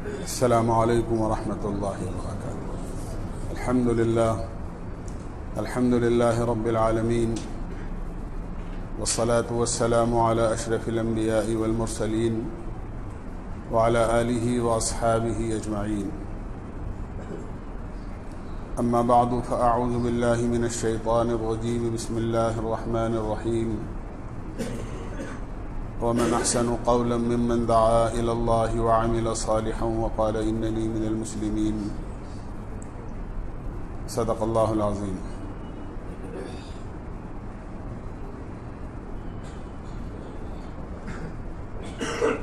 السلام علیکم ورحمۃ اللہ وبرکاتہ۔ الحمد للہ رب العالمین، والصلاة والسلام علی اشرف الانبیاء والمرسلین وعلی آلہ واصحابہ اجمعین، اما بعد فاعوذ باللہ من الشیطان الرجیم، بسم اللہ الرحمن الرحیم۔ ومن احسن قولا ممن دعا الى الله وعمل صالحا وقال انني من المسلمين، صدق اللہ العظیم۔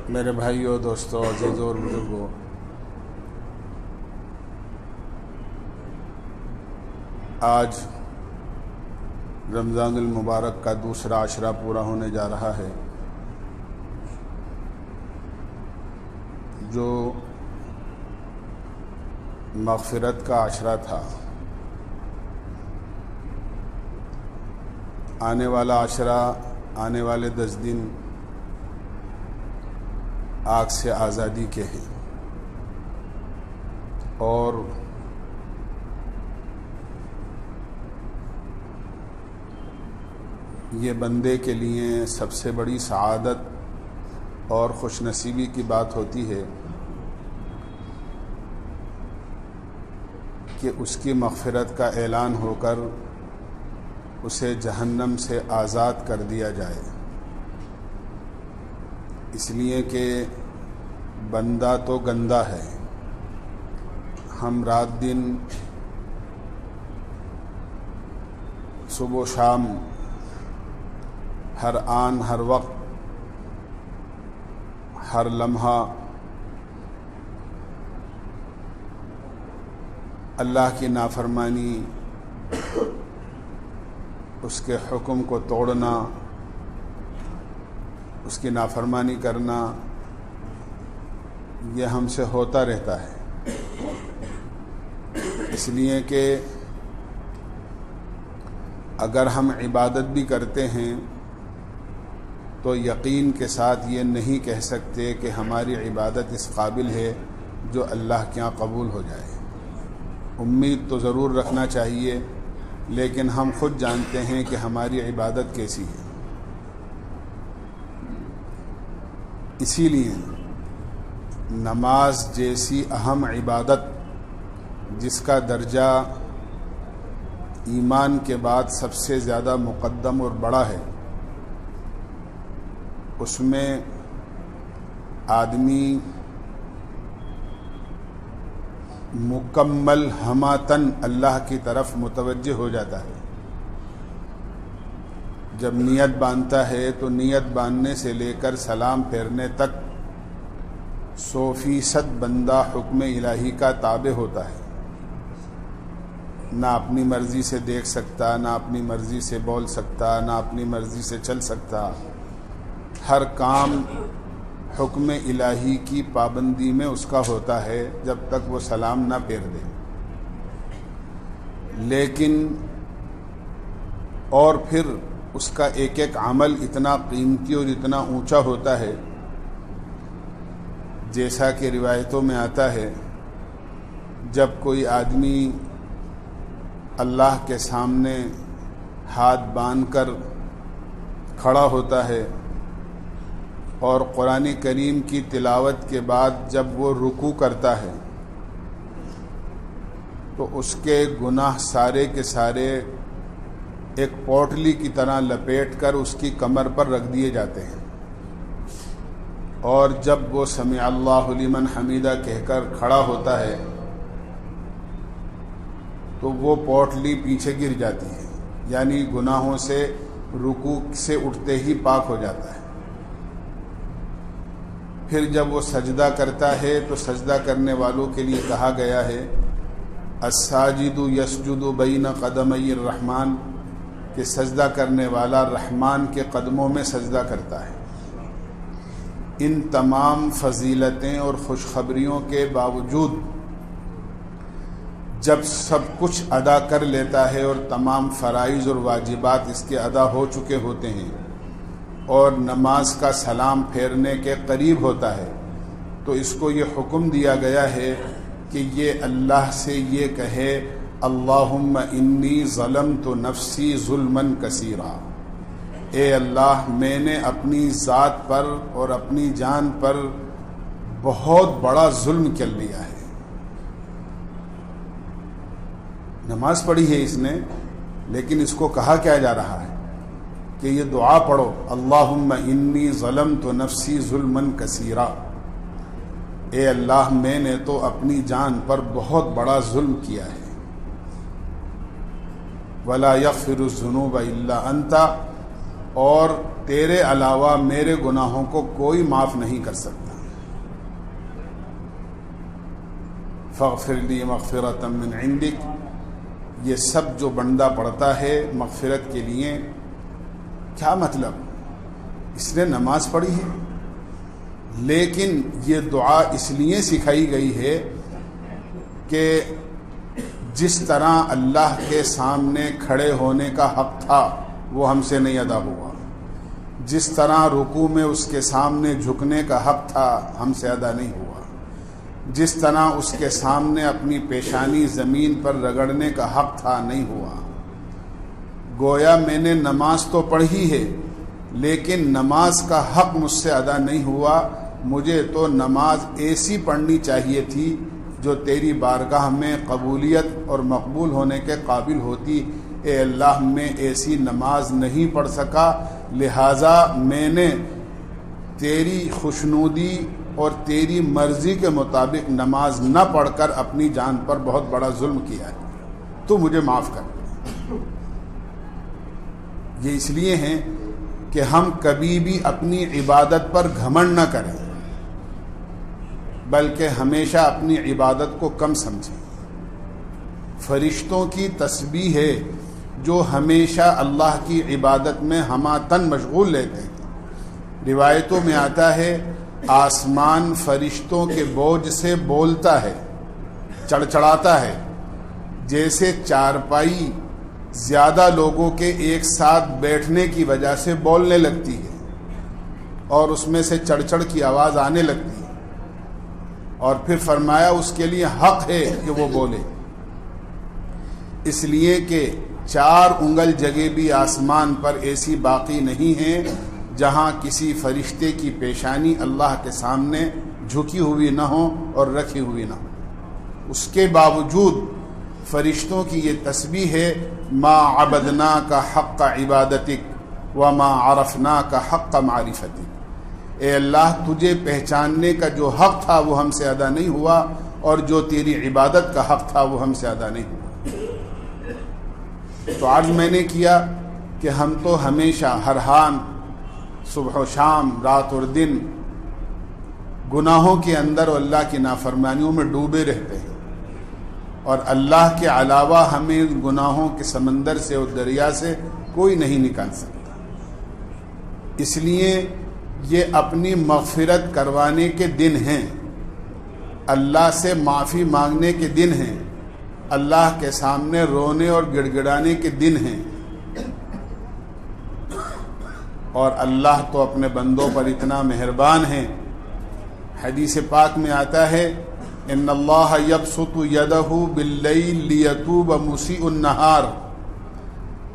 میرے بھائیو، دوستو، عزیزو اور بزرگو، آج رمضان المبارک کا دوسرا عشرہ پورا ہونے جا رہا ہے، جو مغفرت کا عشرہ تھا۔ آنے والا عشرہ، آنے والے 10 دن آگ سے آزادی کے ہیں، اور یہ بندے کے لیے سب سے بڑی سعادت اور خوش نصیبی کی بات ہوتی ہے کہ اس کی مغفرت کا اعلان ہو کر اسے جہنم سے آزاد کر دیا جائے، اس لیے کہ بندہ تو گندہ ہے۔ ہم رات دن، صبح و شام، ہر آن ہر وقت، ہر لمحہ اللہ کی نافرمانی، اس کے حکم کو توڑنا، اس کی نافرمانی کرنا، یہ ہم سے ہوتا رہتا ہے۔ اس لیے کہ اگر ہم عبادت بھی کرتے ہیں تو یقین کے ساتھ یہ نہیں کہہ سکتے کہ ہماری عبادت اس قابل ہے جو اللہ کے یہاں قبول ہو جائے۔ امید تو ضرور رکھنا چاہیے، لیکن ہم خود جانتے ہیں کہ ہماری عبادت کیسی ہے۔ اسی لیے نماز جیسی اہم عبادت، جس کا درجہ ایمان کے بعد سب سے زیادہ مقدم اور بڑا ہے، اس میں آدمی مکمل ہماتن اللہ کی طرف متوجہ ہو جاتا ہے۔ جب نیت باندھتا ہے تو نیت باندھنے سے لے کر سلام پھیرنے تک 100% بندہ حکم الہی کا تابع ہوتا ہے۔ نہ اپنی مرضی سے دیکھ سکتا، نہ اپنی مرضی سے بول سکتا، نہ اپنی مرضی سے چل سکتا۔ ہر کام حکم الہی کی پابندی میں اس کا ہوتا ہے جب تک وہ سلام نہ پھیر دے۔ لیکن اور پھر اس کا ایک ایک عمل اتنا قیمتی اور اتنا اونچا ہوتا ہے، جیسا کہ روایتوں میں آتا ہے، جب کوئی آدمی اللہ کے سامنے ہاتھ باندھ کر کھڑا ہوتا ہے اور قرآن کریم کی تلاوت کے بعد جب وہ رکوع کرتا ہے تو اس کے گناہ سارے کے سارے ایک پوٹلی کی طرح لپیٹ کر اس کی کمر پر رکھ دیے جاتے ہیں، اور جب وہ سمع اللہ لمن حمیدہ کہہ کر کھڑا ہوتا ہے تو وہ پوٹلی پیچھے گر جاتی ہے، یعنی گناہوں سے رکوع سے اٹھتے ہی پاک ہو جاتا ہے۔ پھر جب وہ سجدہ کرتا ہے تو سجدہ کرنے والوں کے لیے کہا گیا ہے الساجد یسجد بین قدمی الرحمن، کہ سجدہ کرنے والا رحمان کے قدموں میں سجدہ کرتا ہے۔ ان تمام فضیلتیں اور خوشخبریوں کے باوجود جب سب کچھ ادا کر لیتا ہے اور تمام فرائض اور واجبات اس کے ادا ہو چکے ہوتے ہیں اور نماز کا سلام پھیرنے کے قریب ہوتا ہے، تو اس کو یہ حکم دیا گیا ہے کہ یہ اللہ سے یہ کہے اللہم انی ظلمت نفسی ظلما کثیرا، اے اللہ میں نے اپنی ذات پر اور اپنی جان پر بہت بڑا ظلم کر لیا ہے۔ نماز پڑھی ہے اس نے، لیکن اس کو کہا کیا جا رہا ہے کہ یہ دعا پڑھو اللہم انی ظلمت نفسی ظلما کثیرا، اے اللہ میں نے تو اپنی جان پر بہت بڑا ظلم کیا ہے۔ ولا یغفر الذنوب الا انت، اور تیرے علاوہ میرے گناہوں کو کوئی معاف نہیں کر سکتا۔ فاغفر لی مغفرۃ من عندک، یہ سب جو بندہ پڑھتا ہے مغفرت کے لیے، کیا مطلب؟ اس نے نماز پڑھی ہے، لیکن یہ دعا اس لیے سکھائی گئی ہے کہ جس طرح اللہ کے سامنے کھڑے ہونے کا حق تھا وہ ہم سے نہیں ادا ہوا، جس طرح رکوع میں اس کے سامنے جھکنے کا حق تھا ہم سے ادا نہیں ہوا، جس طرح اس کے سامنے اپنی پیشانی زمین پر رگڑنے کا حق تھا نہیں ہوا۔ گویا میں نے نماز تو پڑھی ہے، لیکن نماز کا حق مجھ سے ادا نہیں ہوا۔ مجھے تو نماز ایسی پڑھنی چاہیے تھی جو تیری بارگاہ میں قبولیت اور مقبول ہونے کے قابل ہوتی۔ اے اللہ میں ایسی نماز نہیں پڑھ سکا، لہٰذا میں نے تیری خوشنودی اور تیری مرضی کے مطابق نماز نہ پڑھ کر اپنی جان پر بہت بڑا ظلم کیا ہے، تو مجھے معاف کر۔ یہ اس لیے ہیں کہ ہم کبھی بھی اپنی عبادت پر گھمنڈ نہ کریں، بلکہ ہمیشہ اپنی عبادت کو کم سمجھیں۔ فرشتوں کی تسبیح ہے جو ہمیشہ اللہ کی عبادت میں ہمہ تن مشغول رہتے ہیں۔ روایتوں میں آتا ہے آسمان فرشتوں کے بوجھ سے بولتا ہے، چڑچڑاتا ہے، جیسے چارپائی زیادہ لوگوں کے ایک ساتھ بیٹھنے کی وجہ سے بولنے لگتی ہے اور اس میں سے چڑچڑ کی آواز آنے لگتی ہے، اور پھر فرمایا اس کے لیے حق ہے کہ وہ بولے، اس لیے کہ 4 انگل جگہ بھی آسمان پر ایسی باقی نہیں ہے جہاں کسی فرشتے کی پیشانی اللہ کے سامنے جھکی ہوئی نہ ہو اور رکھی ہوئی نہ ہو۔ اس کے باوجود فرشتوں کی یہ تسبیح ہے ما عبدناک حق عبادتک وما عرفناک حق معرفتک، اے اللہ تجھے پہچاننے کا جو حق تھا وہ ہم سے ادا نہیں ہوا، اور جو تیری عبادت کا حق تھا وہ ہم سے ادا نہیں ہوا۔ تو آج میں نے کیا کہ ہم تو ہمیشہ ہر حال صبح و شام، رات اور دن گناہوں کے اندر اور اللہ کی نافرمانیوں میں ڈوبے رہتے ہیں، اور اللہ کے علاوہ ہمیں گناہوں کے سمندر سے اور دریا سے کوئی نہیں نکال سکتا۔ اس لیے یہ اپنی مغفرت کروانے کے دن ہیں، اللہ سے معافی مانگنے کے دن ہیں، اللہ کے سامنے رونے اور گڑ گڑانے کے دن ہیں، اور اللہ تو اپنے بندوں پر اتنا مہربان ہے۔ حدیث پاک میں آتا ہے ان اللہ یبسط یدہ باللیل لیتوب مسیء النہار،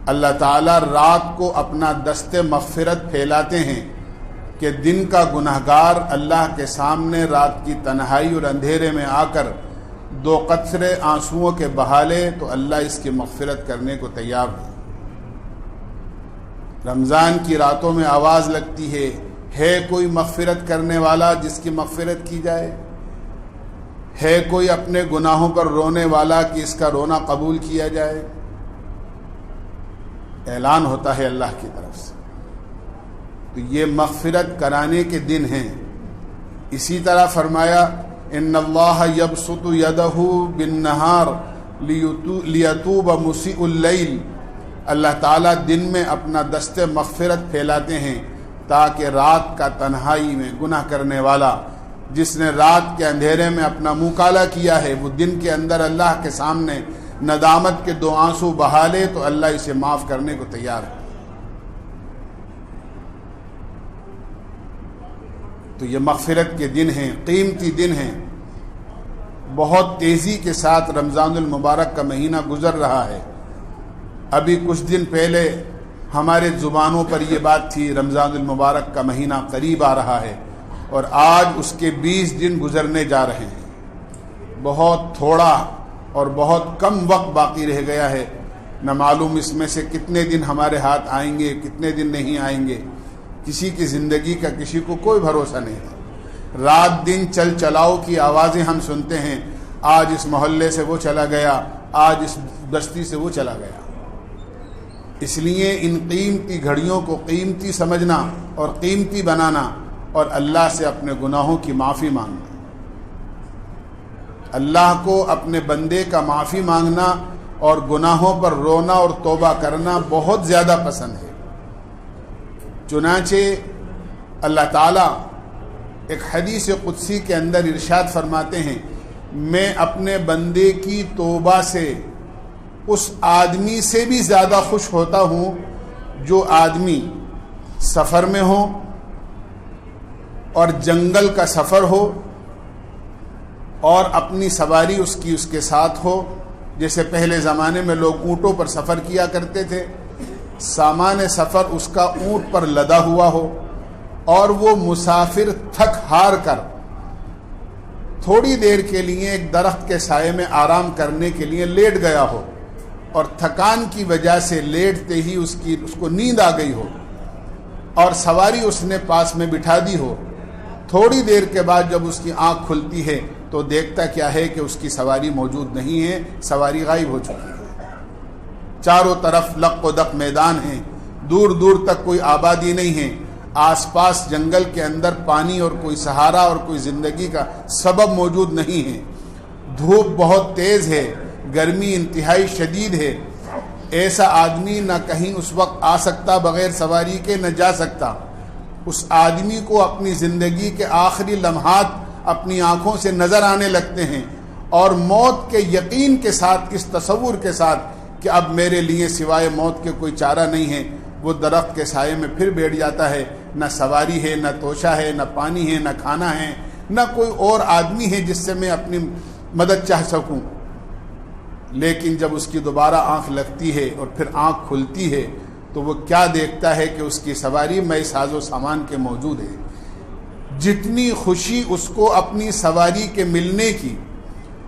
اللہ تعالیٰ رات کو اپنا دست مغفرت پھیلاتے ہیں کہ دن کا گنہگار اللہ کے سامنے رات کی تنہائی اور اندھیرے میں آ کر 2 قطرے آنسوؤں کے بہا لے تو اللہ اس کی مغفرت کرنے کو تیار ہے۔ رمضان کی راتوں میں آواز لگتی ہے کوئی مغفرت کرنے والا جس کی مغفرت کی جائے؟ ہے کوئی اپنے گناہوں پر رونے والا کہ اس کا رونا قبول کیا جائے؟ اعلان ہوتا ہے اللہ کی طرف سے۔ تو یہ مغفرت کرانے کے دن ہیں۔ اسی طرح فرمایا ان اللہ یبسط یدہ بالنہار لیتوب مسیء اللیل، اللہ تعالیٰ دن میں اپنا دست مغفرت پھیلاتے ہیں تاکہ رات کا تنہائی میں گناہ کرنے والا، جس نے رات کے اندھیرے میں اپنا منہ کالا کیا ہے، وہ دن کے اندر اللہ کے سامنے ندامت کے 2 آنسو بہا لے تو اللہ اسے معاف کرنے کو تیار ہے۔ تو یہ مغفرت کے دن ہیں، قیمتی دن ہیں. بہت تیزی کے ساتھ رمضان المبارک کا مہینہ گزر رہا ہے. ابھی کچھ دن پہلے ہمارے زبانوں پر یہ بات تھی رمضان المبارک کا مہینہ قریب آ رہا ہے، اور آج اس کے 20 دن گزرنے جا رہے ہیں. بہت تھوڑا اور بہت کم وقت باقی رہ گیا ہے. نہ معلوم اس میں سے کتنے دن ہمارے ہاتھ آئیں گے، کتنے دن نہیں آئیں گے. کسی کی زندگی کا کسی کو کوئی بھروسہ نہیں ہے. رات دن چل چلاؤ کی آوازیں ہم سنتے ہیں. آج اس محلے سے وہ چلا گیا، آج اس بستی سے وہ چلا گیا. اس لیے ان قیمتی گھڑیوں کو قیمتی سمجھنا اور قیمتی بنانا، اور اللہ سے اپنے گناہوں کی معافی مانگنا. اللہ کو اپنے بندے کا معافی مانگنا اور گناہوں پر رونا اور توبہ کرنا بہت زیادہ پسند ہے. چنانچہ اللہ تعالیٰ ایک حدیث قدسی کے اندر ارشاد فرماتے ہیں، میں اپنے بندے کی توبہ سے اس آدمی سے بھی زیادہ خوش ہوتا ہوں جو آدمی سفر میں ہو اور جنگل کا سفر ہو اور اپنی سواری اس کے ساتھ ہو. جیسے پہلے زمانے میں لوگ اونٹوں پر سفر کیا کرتے تھے، سامان سفر اس کا اونٹ پر لدا ہوا ہو، اور وہ مسافر تھک ہار کر تھوڑی دیر کے لیے ایک درخت کے سائے میں آرام کرنے کے لیے لیٹ گیا ہو، اور تھکان کی وجہ سے لیٹتے ہی اس کو نیند آ گئی ہو، اور سواری اس نے پاس میں بٹھا دی ہو. تھوڑی دیر کے بعد جب اس کی آنکھ کھلتی ہے تو دیکھتا کیا ہے کہ اس کی سواری موجود نہیں ہے، سواری غائب ہو چکی ہے. چاروں طرف لق و دق میدان ہیں، دور دور تک کوئی آبادی نہیں ہے، آس پاس جنگل کے اندر پانی اور کوئی سہارا اور کوئی زندگی کا سبب موجود نہیں ہے. دھوپ بہت تیز ہے، گرمی انتہائی شدید ہے. ایسا آدمی نہ کہیں اس وقت آ سکتا بغیر سواری کے، نہ جا سکتا. اس آدمی کو اپنی زندگی کے آخری لمحات اپنی آنکھوں سے نظر آنے لگتے ہیں، اور موت کے یقین کے ساتھ، اس تصور کے ساتھ کہ اب میرے لیے سوائے موت کے کوئی چارہ نہیں ہے، وہ درخت کے سائے میں پھر بیٹھ جاتا ہے. نہ سواری ہے، نہ توشہ ہے، نہ پانی ہے، نہ کھانا ہے، نہ کوئی اور آدمی ہے جس سے میں اپنی مدد چاہ سکوں. لیکن جب اس کی دوبارہ آنکھ لگتی ہے اور پھر آنکھ کھلتی ہے تو وہ کیا دیکھتا ہے کہ اس کی سواری میں ساز و سامان کے موجود ہے. جتنی خوشی اس کو اپنی سواری کے ملنے کی،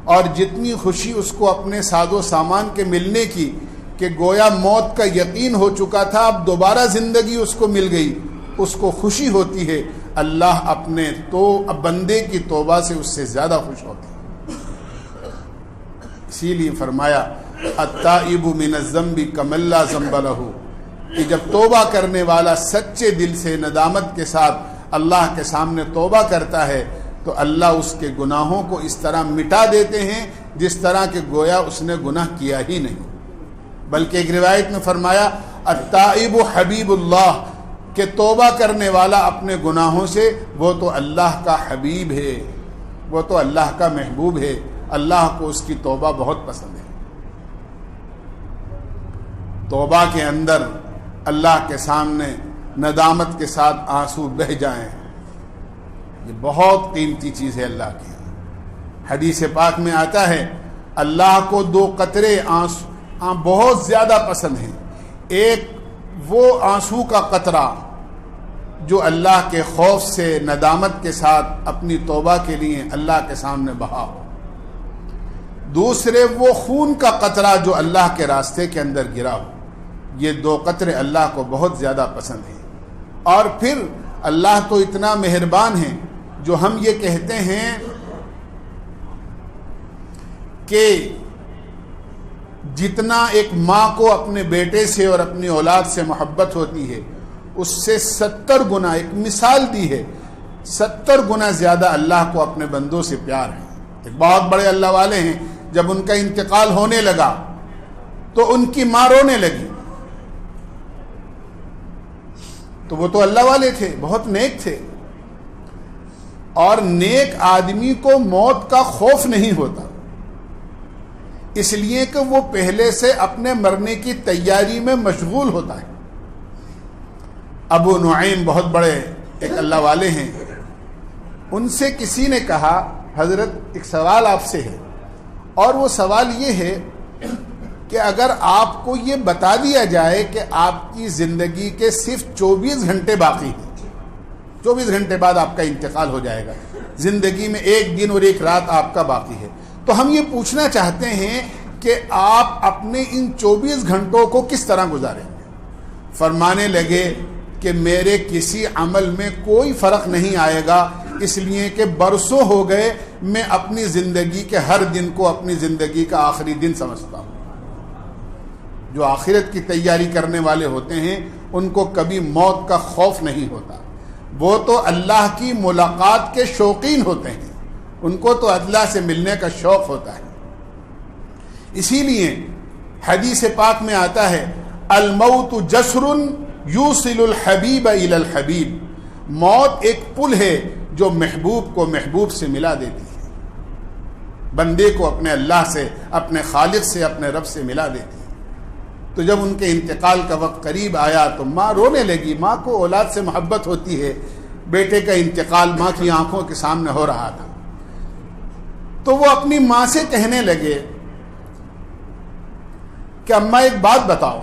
اور جتنی خوشی اس کو اپنے ساز و سامان کے ملنے کی کہ گویا موت کا یقین ہو چکا تھا، اب دوبارہ زندگی اس کو مل گئی، اس کو خوشی ہوتی ہے. اللہ اپنے بندے کی توبہ سے اس سے زیادہ خوش ہوتا ہے. اسی لیے فرمایا التائب من الذنب کمن لا ذنب لہ، کہ جب توبہ کرنے والا سچے دل سے ندامت کے ساتھ اللہ کے سامنے توبہ کرتا ہے تو اللہ اس کے گناہوں کو اس طرح مٹا دیتے ہیں جس طرح کہ گویا اس نے گناہ کیا ہی نہیں. بلکہ ایک روایت میں فرمایا التائب حبیب اللہ، کہ توبہ کرنے والا اپنے گناہوں سے وہ تو اللہ کا حبیب ہے، وہ تو اللہ کا محبوب ہے، اللہ کو اس کی توبہ بہت پسند ہے. توبہ کے اندر اللہ کے سامنے ندامت کے ساتھ آنسو بہہ جائیں، یہ بہت قیمتی چیز ہے اللہ کے یہاں. حدیث پاک میں آتا ہے اللہ کو 2 قطرے آنسو بہت زیادہ پسند ہیں. ایک وہ آنسو کا قطرہ جو اللہ کے خوف سے ندامت کے ساتھ اپنی توبہ کے لیے اللہ کے سامنے بہا ہو. دوسرے وہ خون کا قطرہ جو اللہ کے راستے کے اندر گرا ہو. یہ 2 قطرے اللہ کو بہت زیادہ پسند ہیں. اور پھر اللہ تو اتنا مہربان ہے جو ہم یہ کہتے ہیں کہ جتنا ایک ماں کو اپنے بیٹے سے اور اپنی اولاد سے محبت ہوتی ہے اس سے 70 گنا، ایک مثال دی ہے، 70 گنا زیادہ اللہ کو اپنے بندوں سے پیار ہے. ایک بہت بڑے اللہ والے ہیں، جب ان کا انتقال ہونے لگا تو ان کی ماں رونے لگی. تو وہ تو اللہ والے تھے، بہت نیک تھے، اور نیک آدمی کو موت کا خوف نہیں ہوتا، اس لیے کہ وہ پہلے سے اپنے مرنے کی تیاری میں مشغول ہوتا ہے. ابو نعیم بہت بڑے ایک اللہ والے ہیں، ان سے کسی نے کہا حضرت ایک سوال آپ سے ہے، اور وہ سوال یہ ہے کہ اگر آپ کو یہ بتا دیا جائے کہ آپ کی زندگی کے صرف 24 گھنٹے باقی ہیں، 24 گھنٹے بعد آپ کا انتقال ہو جائے گا، زندگی میں ایک دن اور ایک رات آپ کا باقی ہے، تو ہم یہ پوچھنا چاہتے ہیں کہ آپ اپنے ان 24 گھنٹوں کو کس طرح گزاریں گے؟ فرمانے لگے کہ میرے کسی عمل میں کوئی فرق نہیں آئے گا، اس لیے کہ برسوں ہو گئے میں اپنی زندگی کے ہر دن کو اپنی زندگی کا آخری دن سمجھتا ہوں۔ جو آخرت کی تیاری کرنے والے ہوتے ہیں ان کو کبھی موت کا خوف نہیں ہوتا، وہ تو اللہ کی ملاقات کے شوقین ہوتے ہیں، ان کو تو اللہ سے ملنے کا شوق ہوتا ہے۔ اسی لیے حدیث پاک میں آتا ہے الموت جسر یوصل الحبیب الی الحبیب، موت ایک پل ہے جو محبوب کو محبوب سے ملا دیتی ہے، بندے کو اپنے اللہ سے، اپنے خالق سے، اپنے رب سے ملا دیتی ہے۔ تو جب ان کے انتقال کا وقت قریب آیا تو ماں رونے لگی، ماں کو اولاد سے محبت ہوتی ہے، بیٹے کا انتقال ماں کی آنکھوں کے سامنے ہو رہا تھا، تو وہ اپنی ماں سے کہنے لگے کہ اماں ایک بات بتاؤ،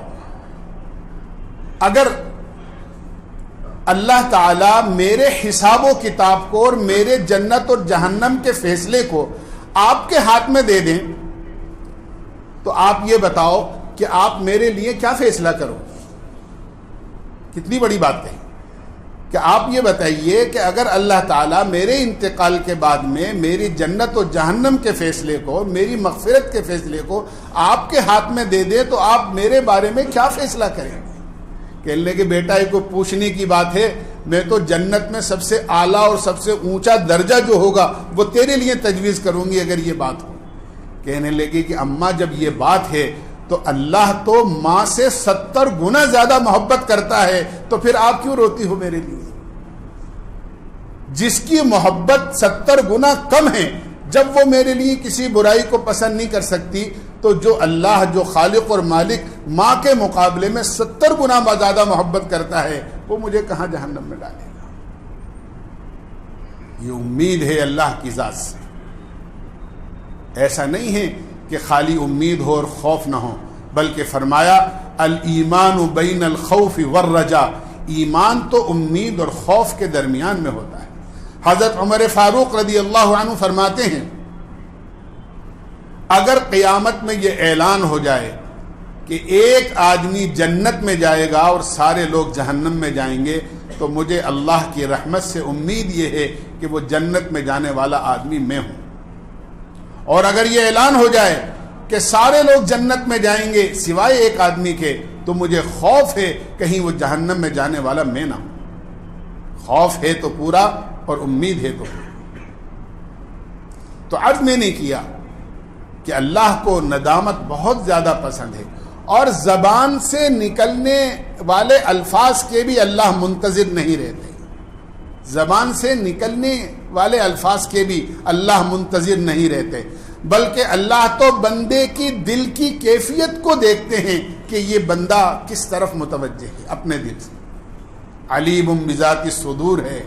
اگر اللہ تعالیٰ میرے حساب و کتاب کو اور میرے جنت اور جہنم کے فیصلے کو آپ کے ہاتھ میں دے دیں تو آپ یہ بتاؤ کہ آپ میرے لیے کیا فیصلہ کرو؟ کتنی بڑی بات ہے کہ آپ یہ بتائیے کہ اگر اللہ تعالیٰ میرے انتقال کے بعد میں میری جنت و جہنم کے فیصلے کو، میری مغفرت کے فیصلے کو آپ کے ہاتھ میں دے دے تو آپ میرے بارے میں کیا فیصلہ کریں گے؟ کہنے لگے بیٹا یہ کوئی پوچھنے کی بات ہے، میں تو جنت میں سب سے اعلیٰ اور سب سے اونچا درجہ جو ہوگا وہ تیرے لیے تجویز کروں گی اگر یہ بات ہو۔ کہنے لگے کہ اماں جب یہ بات ہے تو اللہ تو ماں سے 70 گنا زیادہ محبت کرتا ہے، تو پھر آپ کیوں روتی ہو میرے لیے؟ جس کی محبت 70 گنا کم ہے، جب وہ میرے لیے کسی برائی کو پسند نہیں کر سکتی، تو جو اللہ، جو خالق اور مالک ماں کے مقابلے میں 70 گنا زیادہ محبت کرتا ہے، وہ مجھے کہاں جہنم میں ڈالے گا؟ یہ امید ہے اللہ کی ذات سے۔ ایسا نہیں ہے کہ خالی امید ہو اور خوف نہ ہو، بلکہ فرمایا الایمان بین الخوف والرجاء، ایمان تو امید اور خوف کے درمیان میں ہوتا ہے۔ حضرت عمر فاروق رضی اللہ عنہ فرماتے ہیں اگر قیامت میں یہ اعلان ہو جائے کہ ایک آدمی جنت میں جائے گا اور سارے لوگ جہنم میں جائیں گے، تو مجھے اللہ کی رحمت سے امید یہ ہے کہ وہ جنت میں جانے والا آدمی میں ہوں، اور اگر یہ اعلان ہو جائے کہ سارے لوگ جنت میں جائیں گے سوائے ایک آدمی کے، تو مجھے خوف ہے کہیں وہ جہنم میں جانے والا میں نہ ہوں۔ خوف ہے تو پورا اور امید ہے تو عرض میں نے کیا کہ اللہ کو ندامت بہت زیادہ پسند ہے، اور زبان سے نکلنے والے الفاظ کے بھی اللہ منتظر نہیں رہتے، زبان سے نکلنے والے الفاظ کے بھی اللہ منتظر نہیں رہتے، بلکہ اللہ تو بندے کی دل کی کیفیت کو دیکھتے ہیں کہ یہ بندہ کس طرف متوجہ ہے اپنے دل سے۔ علیم بذات الصدور ہے،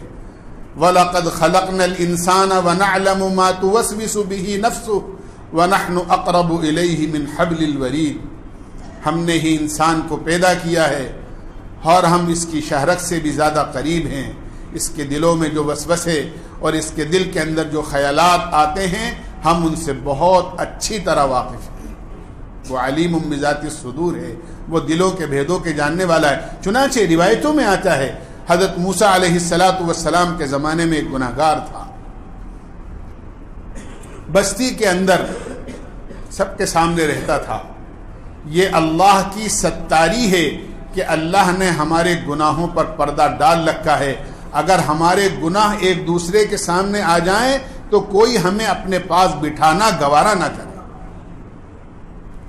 وَلَقَدْ خَلَقْنَا الْإِنسَانَ وَنَعْلَمُ مَا تُوَسْوِسُ بِهِ نَفْسُهُ وَنَحْنُ أَقْرَبُ إِلَيْهِ مِنْ حَبْلِ الْوَرِيدِ، ہم نے ہی انسان کو پیدا کیا ہے اور ہم اس کی شہرت سے بھی زیادہ قریب ہیں، اس کے دلوں میں جو وسوسے اور اس کے دل کے اندر جو خیالات آتے ہیں ہم ان سے بہت اچھی طرح واقف ہیں۔ وہ علیم بذات الصدور ہے، وہ دلوں کے بھیدوں کے جاننے والا ہے۔ چنانچہ روایتوں میں آتا ہے حضرت موسیٰ علیہ السلام کے زمانے میں ایک گناہگار تھا، بستی کے اندر سب کے سامنے رہتا تھا۔ یہ اللہ کی ستاری ہے کہ اللہ نے ہمارے گناہوں پر پردہ ڈال رکھا ہے، اگر ہمارے گناہ ایک دوسرے کے سامنے آ جائیں تو کوئی ہمیں اپنے پاس بٹھانا گوارا نہ کرے۔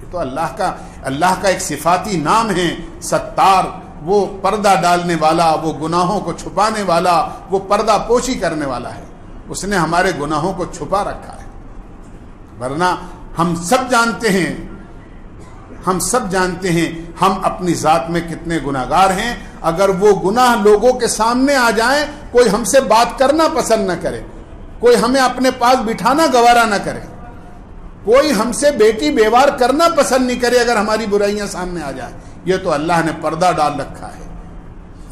یہ تو اللہ کا ایک صفاتی نام ہے ستار، وہ پردہ ڈالنے والا، وہ گناہوں کو چھپانے والا، وہ پردہ پوشی کرنے والا ہے۔ اس نے ہمارے گناہوں کو چھپا رکھا ہے، ورنہ ہم سب جانتے ہیں ہم اپنی ذات میں کتنے گناہگار ہیں۔ اگر وہ گناہ لوگوں کے سامنے آ جائیں، کوئی ہم سے بات کرنا پسند نہ کرے، کوئی ہمیں اپنے پاس بٹھانا گوارا نہ کرے، کوئی ہم سے بیٹی بیوار کرنا پسند نہیں کرے اگر ہماری برائیاں سامنے آ جائیں۔ یہ تو اللہ نے پردہ ڈال رکھا ہے،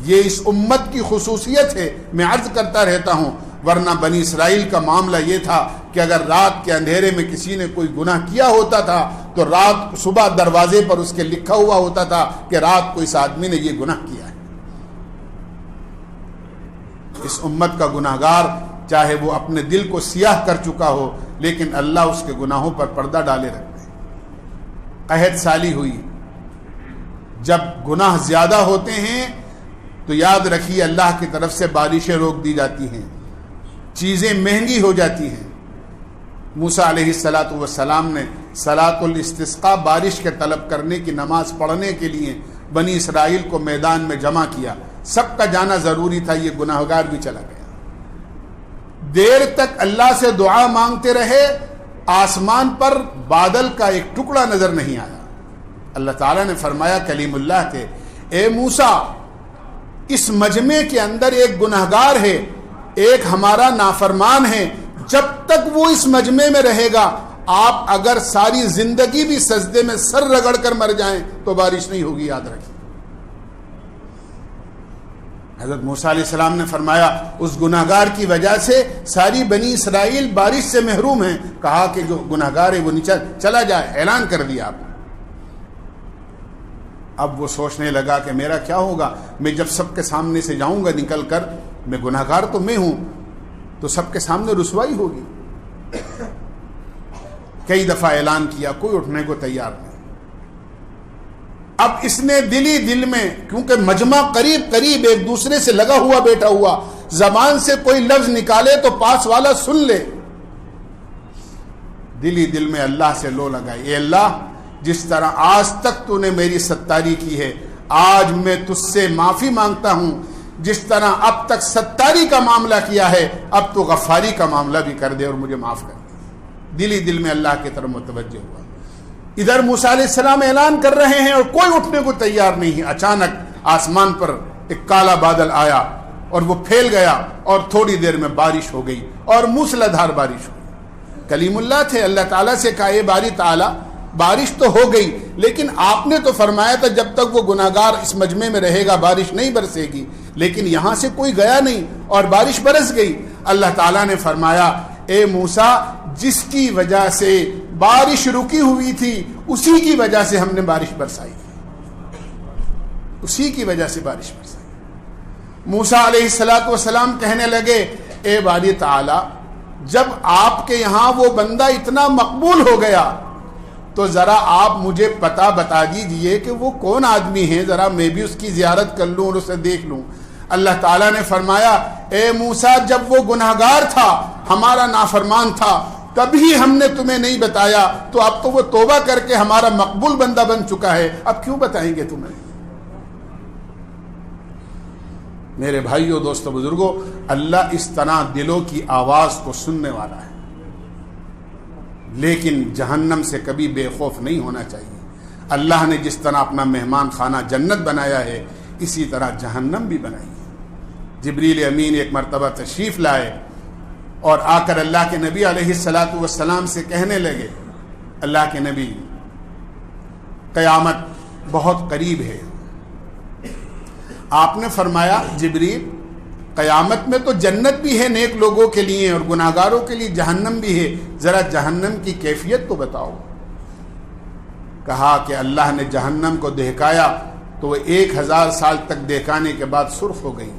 یہ اس امت کی خصوصیت ہے۔ میں عرض کرتا رہتا ہوں، ورنہ بنی اسرائیل کا معاملہ یہ تھا کہ اگر رات کے اندھیرے میں کسی نے کوئی گناہ کیا ہوتا تھا تو رات صبح دروازے پر اس کے لکھا ہوا ہوتا تھا کہ رات کو اس آدمی نے یہ گناہ کیا ہے۔ اس امت کا گناہگار چاہے وہ اپنے دل کو سیاہ کر چکا ہو، لیکن اللہ اس کے گناہوں پر پردہ ڈالے رکھتے ہیں۔ قحط سالی ہوئی، جب گناہ زیادہ ہوتے ہیں تو یاد رکھیے اللہ کی طرف سے بارشیں روک دی جاتی ہیں، چیزیں مہنگی ہو جاتی ہیں۔ موسیٰ علیہ السلام نے صلاۃ الاستسقاء بارش کے طلب کرنے کی نماز پڑھنے کے لیے بنی اسرائیل کو میدان میں جمع کیا، سب کا جانا ضروری تھا، یہ گناہگار بھی چلا گیا۔ دیر تک اللہ سے دعا مانگتے رہے، آسمان پر بادل کا ایک ٹکڑا نظر نہیں آیا۔ اللہ تعالیٰ نے فرمایا، کلیم اللہ تھے، اے موسیٰ اس مجمع کے اندر ایک گناہگار ہے، ایک ہمارا نافرمان ہے، جب تک وہ اس مجمع میں رہے گا آپ اگر ساری زندگی بھی سجدے میں سر رگڑ کر مر جائیں تو بارش نہیں ہوگی، یاد رکھیں۔ حضرت موسیٰ علیہ السلام نے فرمایا اس گناہگار کی وجہ سے ساری بنی اسرائیل بارش سے محروم ہیں، کہا کہ جو گناہگار ہے وہ نیچے چلا جائے، اعلان کر دیا آپ نے۔ اب وہ سوچنے لگا کہ میرا کیا ہوگا، میں جب سب کے سامنے سے جاؤں گا نکل کر، میں گناہگار تو میں ہوں، تو سب کے سامنے رسوائی ہوگی۔ کئی دفعہ اعلان کیا، کوئی اٹھنے کو تیار نہیں۔ اب اس نے دل ہی دل میں، کیونکہ مجمع قریب قریب ایک دوسرے سے لگا ہوا بیٹھا ہوا، زبان سے کوئی لفظ نکالے تو پاس والا سن لے، دل ہی دل میں اللہ سے لو لگائی، اے اللہ جس طرح آج تک تو نے میری ستاری کی ہے، آج میں تجھ سے معافی مانگتا ہوں، جس طرح اب تک ستاری کا معاملہ کیا ہے اب تو غفاری کا معاملہ بھی کر دے اور مجھے معاف کر دے۔ دل ہی دل میں اللہ کی طرف متوجہ ہوا۔ ادھر موسیٰ علیہ السلام اعلان کر رہے ہیں اور کوئی اٹھنے کو تیار نہیں ہے۔ اچانک آسمان پر ایک کالا بادل آیا اور وہ پھیل گیا اور تھوڑی دیر میں بارش ہو گئی اور موسلا دھار بارش ہوئی۔ کلیم اللہ تھے، اللہ تعالیٰ سے کہا، اے باری تعالیٰ بارش تو ہو گئی، لیکن آپ نے تو فرمایا تھا جب تک وہ گناہگار اس مجمع میں رہے گا بارش نہیں برسے گی، لیکن یہاں سے کوئی گیا نہیں اور بارش برس گئی۔ اللہ تعالیٰ نے فرمایا، اے موسیٰ جس کی وجہ سے بارش رکی ہوئی تھی اسی کی وجہ سے ہم نے بارش برسائی، اسی کی وجہ سے بارش برسائی۔ موسیٰ علیہ السلام کہنے لگے، اے باری تعالیٰ جب آپ کے یہاں وہ بندہ اتنا مقبول ہو گیا تو ذرا آپ مجھے پتہ بتا دیجئے کہ وہ کون آدمی ہے، ذرا میں بھی اس کی زیارت کر لوں اور اسے دیکھ لوں۔ اللہ تعالیٰ نے فرمایا، اے موسیٰ جب وہ گناہگار تھا، ہمارا نافرمان تھا، تبھی ہم نے تمہیں نہیں بتایا، تو اب تو وہ توبہ کر کے ہمارا مقبول بندہ بن چکا ہے، اب کیوں بتائیں گے تمہیں؟ میرے بھائیوں، دوستو، بزرگوں، اللہ اس طرح دلوں کی آواز کو سننے والا ہے، لیکن جہنم سے کبھی بے خوف نہیں ہونا چاہیے۔ اللہ نے جس طرح اپنا مہمان خانہ جنت بنایا ہے اسی طرح جہنم بھی بنائی ہے۔ جبریل امین ایک مرتبہ تشریف لائے اور آ کر اللہ کے نبی علیہ السلام سے کہنے لگے، اللہ کے نبی قیامت بہت قریب ہے۔ آپ نے فرمایا، جبریل قیامت میں تو جنت بھی ہے نیک لوگوں کے لیے اور گناہگاروں کے لیے جہنم بھی ہے، ذرا جہنم کی کیفیت تو بتاؤ۔ کہا کہ اللہ نے جہنم کو دہکایا تو وہ 1000 سال تک دہکانے کے بعد سرخ ہو گئی،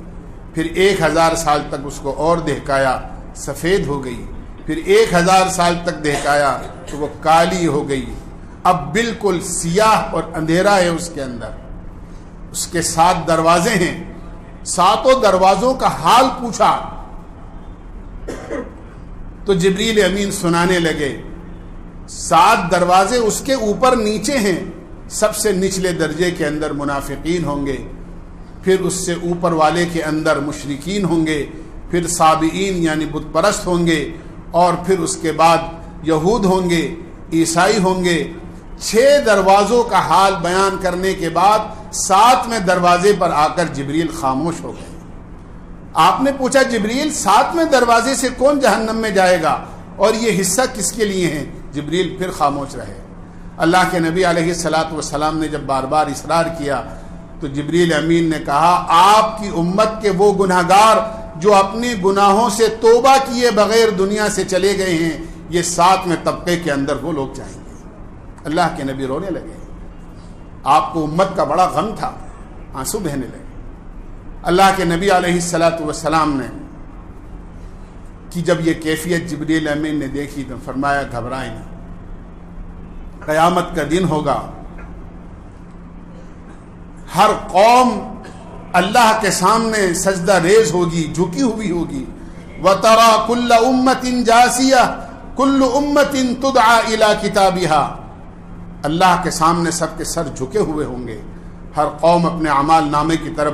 پھر 1000 سال تک اس کو اور دہکایا، سفید ہو گئی، پھر 1000 سال تک دہکایا تو وہ کالی ہو گئی، اب بالکل سیاہ اور اندھیرا ہے اس کے اندر۔ اس کے 7 دروازے ہیں، 7 دروازوں کا حال پوچھا تو جبریل امین سنانے لگے، 7 دروازے اس کے اوپر نیچے ہیں، سب سے نچلے درجے کے اندر منافقین ہوں گے، پھر اس سے اوپر والے کے اندر مشرکین ہوں گے، پھر صابئین یعنی بت پرست ہوں گے، اور پھر اس کے بعد یہود ہوں گے، عیسائی ہوں گے۔ 6 دروازوں کا حال بیان کرنے کے بعد 7ویں دروازے پر آ کر جبریل خاموش ہو گئے۔ آپ نے پوچھا جبریل 7ویں دروازے سے کون جہنم میں جائے گا اور یہ حصہ کس کے لیے ہیں؟ جبریل پھر خاموش رہے۔ اللہ کے نبی علیہ الصلاۃ والسلام نے جب بار بار اصرار کیا تو جبریل امین نے کہا آپ کی امت کے وہ گناہگار جو اپنے گناہوں سے توبہ کیے بغیر دنیا سے چلے گئے ہیں، یہ 7ویں طبقے کے اندر وہ لوگ جائیں گے۔ اللہ کے نبی رونے لگے، آپ کو امت کا بڑا غم تھا، آنسو بہنے لگے۔ اللہ کے نبی علیہ الصلاۃ والسلام نے کہ جب یہ کیفیت جبریل امین نے دیکھی تو فرمایا گھبرائیں نہیں، قیامت کا دن ہوگا، ہر قوم اللہ کے سامنے سجدہ ریز ہوگی، جھکی ہوئی ہوگی۔ وَتَرَى كُلَّ أُمَّةٍ جَاثِيَةٍ كُلُّ أُمَّةٍ تُدْعَى إِلَى كِتَابِهَا، اللہ کے سامنے سب کے سر جھکے ہوئے ہوں گے، ہر قوم اپنے اعمال نامے کی طرف